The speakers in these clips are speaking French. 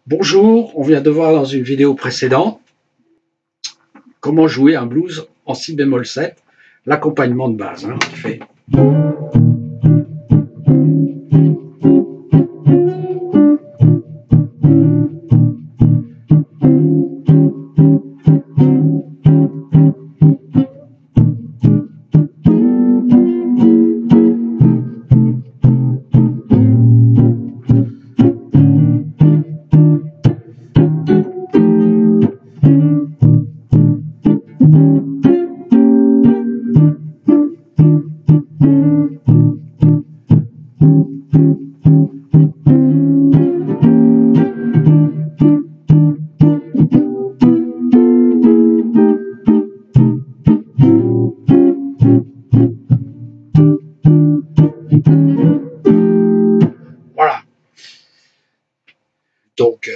Bonjour, on vient de voir dans une vidéo précédente comment jouer un blues en si bémol 7, l'accompagnement de base, qui fait. Voilà. Donc,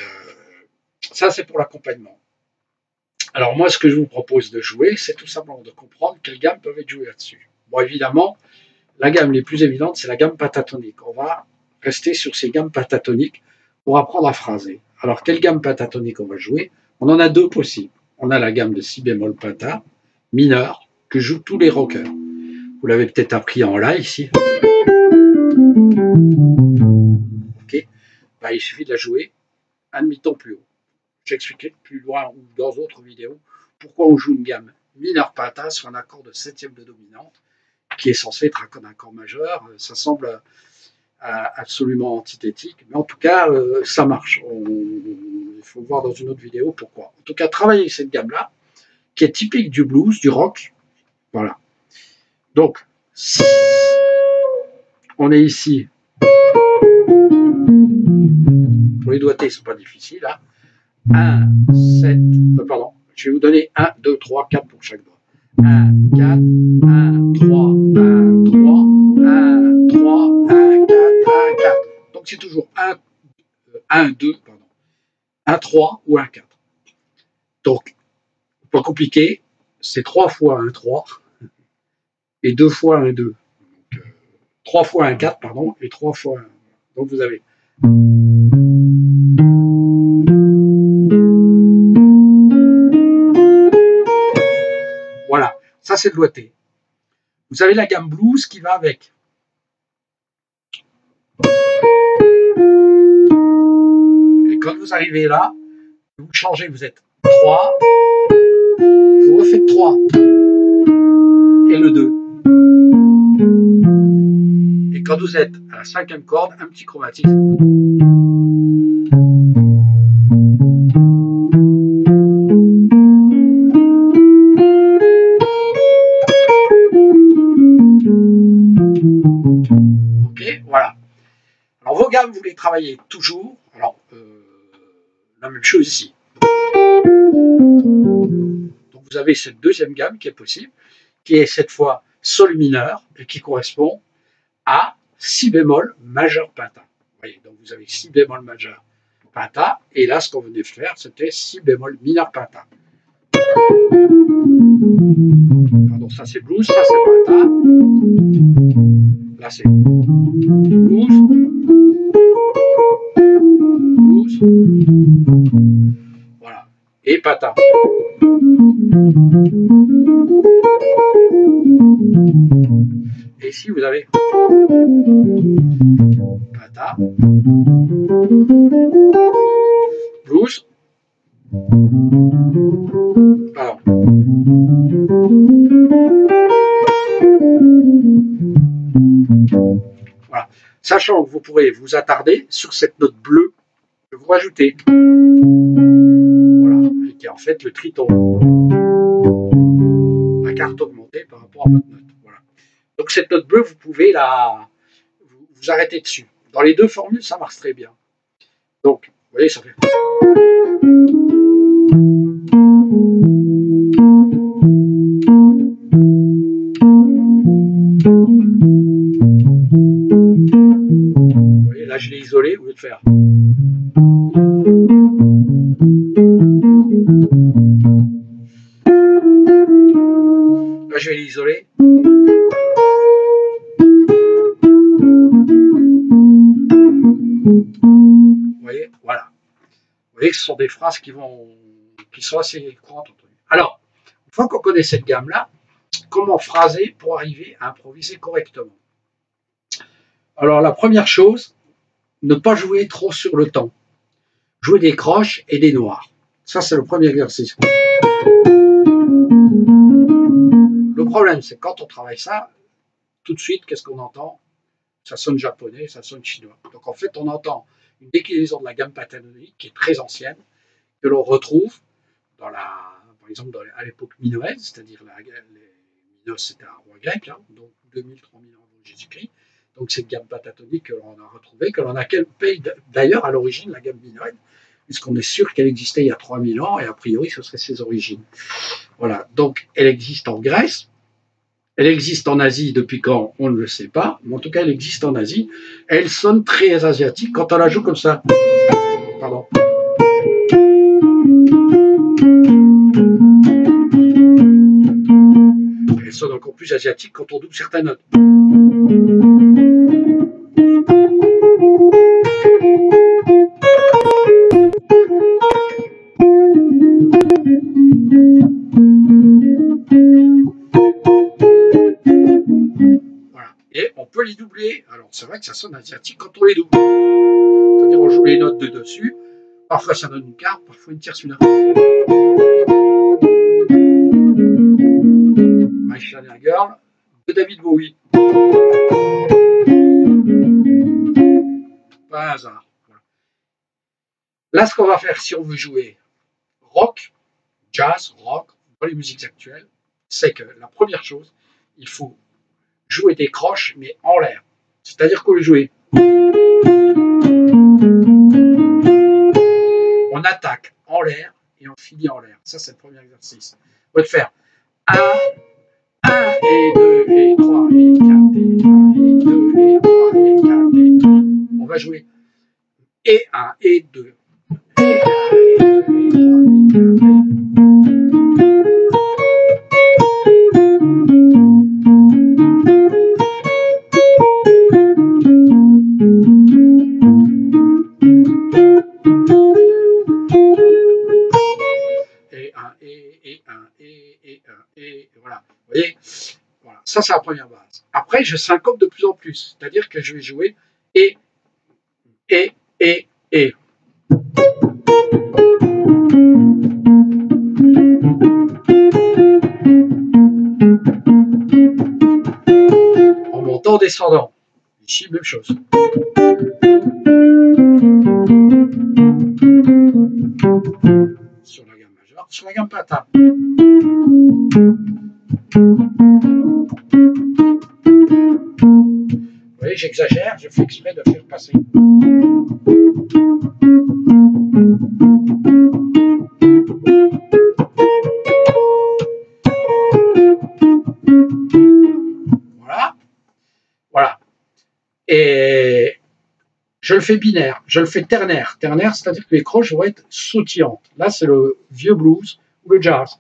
ça c'est pour l'accompagnement. Alors moi, ce que je vous propose de jouer, c'est tout simplement de comprendre quelles gammes peuvent être jouées là-dessus. Bon, évidemment, la gamme les plus évidentes, c'est la gamme pentatonique. On va rester sur ces gammes pentatoniques pour apprendre à phraser. Alors, quelle gamme pentatonique on va jouer? On en a deux possibles. On a la gamme de si bémol penta mineur que jouent tous les rockers. Vous l'avez peut-être appris en la ici. Ok. Bah, il suffit de la jouer un demi-ton plus haut. J'expliquerai plus loin ou dans d'autres vidéos pourquoi on joue une gamme mineur penta sur un accord de septième de dominante qui est censé être un accord majeur. Ça semble absolument antithétique, mais en tout cas, ça marche. Il faut voir dans une autre vidéo pourquoi. En tout cas, travailler cette gamme-là, qui est typique du blues, du rock. Voilà. Donc, on est ici. Pour les doigtés, ce n'est pas difficile. 1, 7, pardon, je vais vous donner 1, 2, 3, 4 pour chaque doigt. 1, 4, 1, 3, 1, 3, 1, 3, 1, 4, 1, 4. Donc c'est toujours 1, 2, pardon, 1, 3 ou 1, 4. Donc, pas compliqué, c'est 3 fois 1, 3 et 2 fois 1, 2. Donc, 3 fois 1, 4, pardon, et 3 fois 1. Donc vous avez. Voilà, ça c'est le doigté. Vous avez la gamme blues qui va avec. Et quand vous arrivez là, vous changez, vous êtes 3, vous refaites 3 et le 2. Et quand vous êtes à la cinquième corde, un petit chromatique. Voilà. Alors vos gammes, vous les travaillez toujours. Alors, la même chose ici. Donc vous avez cette deuxième gamme qui est possible, qui est cette fois sol mineur et qui correspond à si bémol majeur penta. Vous voyez, donc vous avez si bémol majeur penta, et là ce qu'on venait de faire, c'était si bémol mineur penta. Pardon, ça c'est blues, ça c'est penta. Là c'est blues, blues, voilà, et penta. Et ici vous avez penta, blues, pardon. Voilà. Sachant que vous pourrez vous attarder sur cette note bleue que vous rajoutez. Voilà, et qui est en fait le triton. La carte augmentée par rapport à votre note. Voilà. Donc cette note bleue, vous pouvez vous arrêter dessus. Dans les deux formules, ça marche très bien. Donc, vous voyez, ça fait. Vous voyez, là je l'ai isolé au lieu de faire. Là je vais l'isoler. voyez, voilà. Vous voyez que ce sont des phrases qui sont assez courantes. Alors, une fois qu'on connaît cette gamme-là, comment phraser pour arriver à improviser correctement? Alors, la première chose, ne pas jouer trop sur le temps. Jouer des croches et des noirs. Ça, c'est le premier exercice. Le problème, c'est quand on travaille ça, tout de suite, qu'est-ce qu'on entend? Ça sonne japonais, ça sonne chinois. Donc, en fait, on entend une déclinaison de la gamme pentatonique qui est très ancienne, que l'on retrouve dans par exemple, à l'époque minoenne, c'est-à-dire les Minos, c'était un roi grec, hein, donc 2000-3000 ans avant Jésus-Christ. Donc, cette gamme pentatonique que l'on a retrouvée, que l'on a quel pays d'ailleurs à l'origine, la gamme minoenne, puisqu'on est sûr qu'elle existait il y a 3000 ans, et a priori, ce serait ses origines. Voilà, donc elle existe en Grèce, elle existe en Asie depuis quand, on ne le sait pas, mais en tout cas, elle existe en Asie. Elle sonne très asiatique quand on la joue comme ça. Pardon. Elle sonne encore plus asiatique quand on double certaines notes. Voilà. Et on peut les doubler. Alors c'est vrai que ça sonne asiatique quand on les double. C'est-à-dire on joue les notes de dessus. Parfois ça donne une quarte, parfois une tierce une note. My Shining Girl de David Bowie. Pas un hasard. Voilà. Là, ce qu'on va faire, si on veut jouer rock, jazz, rock, dans les musiques actuelles, c'est que la première chose, il faut jouer des croches, mais en l'air. C'est-à-dire qu'on le jouer. On attaque en l'air et on finit en l'air. Ça, c'est le premier exercice. On va faire 1, 1 et 2 et 3 et 4 et 1 et 2 et 3 et 4 et 3. On va jouer et 1 et 2. Et 1 et 2 et 3 et 4 et... Et voilà. Vous voyez, voilà. Ça, c'est la première base. Après, je syncope de plus en plus. C'est-à-dire que je vais jouer et. En montant, en descendant. Ici, même chose. Sur la gamme majeure, sur la gamme pentatonique. Vous voyez, j'exagère, je fais exprès de faire passer. Voilà. Voilà. Et je le fais binaire, je le fais ternaire. Ternaire, c'est-à-dire que les croches vont être sautillantes. Là, c'est le vieux blues ou le jazz.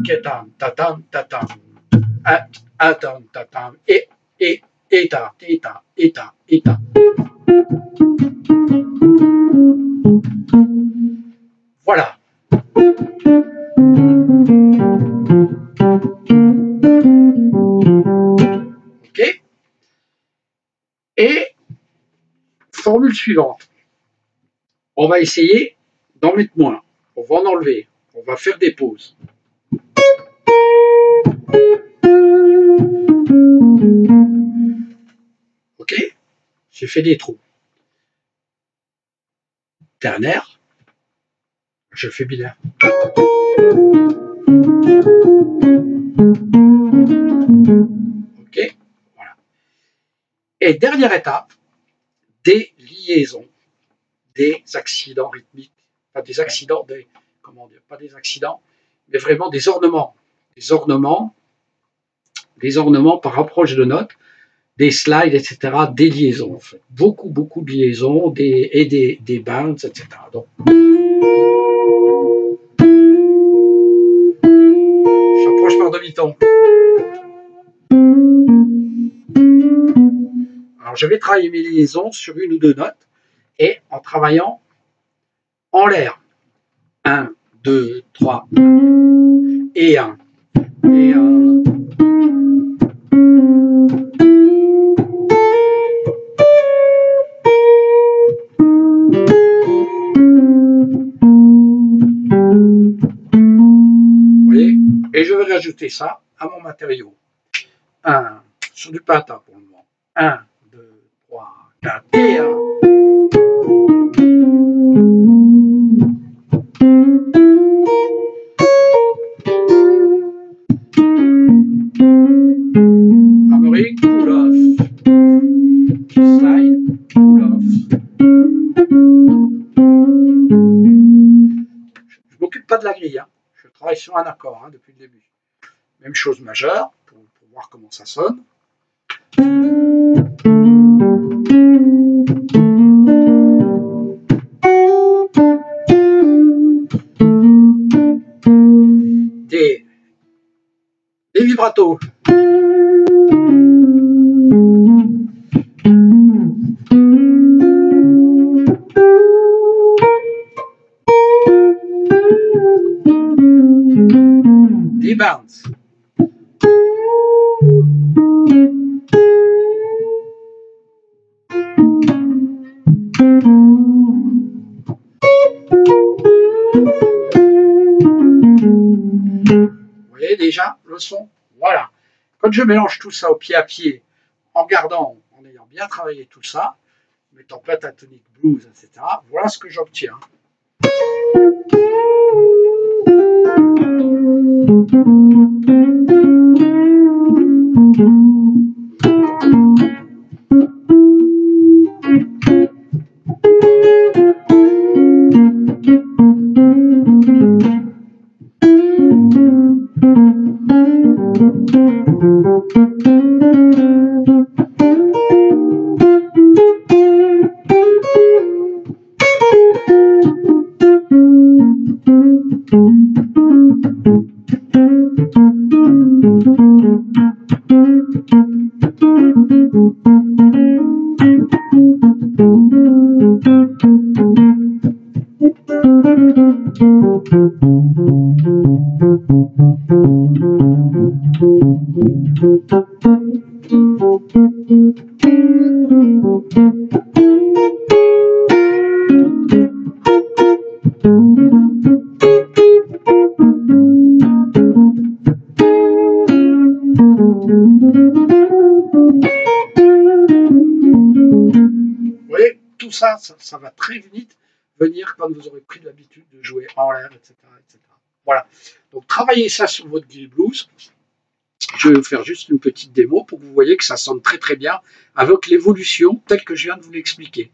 Ketam, tatam, tatam. Atam, tatam. Eta. Voilà. Ok. Et formule suivante. On va essayer d'en mettre moins. On va en enlever. On va faire des pauses. Ok. J'ai fait des trous. Ternaire. Je fais binaire. Ok. Voilà. Et dernière étape, des liaisons, des accidents rythmiques, pas des accidents, pas des accidents, mais vraiment des ornements. Des ornements par approche de notes, des slides, etc., des liaisons, en fait. Beaucoup de liaisons, des bounds, etc. Donc, j'approche par demi-ton. Alors, je vais travailler mes liaisons sur une ou deux notes et en travaillant en l'air. 1, 2, 3, et 1, et 1. Vous voyez? Et je vais rajouter ça à mon matériau. 1, sur du patin pour le moment. 1, 2, 3, 4, et 1. Hammering, pull off. Slide, pull off. Je ne m'occupe pas de la grille, hein. Je travaille sur un accord hein, depuis le début. Même chose majeure, pour voir comment ça sonne. Des vibratos. Des bounce. Vous voyez déjà le son? Voilà. Quand je mélange tout ça au pied à pied, en ayant bien travaillé tout ça, mettant pentatonique, blues, etc., voilà ce que j'obtiens. Vous voyez, tout ça, ça va très vite venir quand vous aurez pris l'habitude de jouer en l'air, etc., etc. Voilà. Donc, travaillez ça sur votre grille blues. Je vais vous faire juste une petite démo pour que vous voyez que ça sonne très très bien avec l'évolution telle que je viens de vous l'expliquer.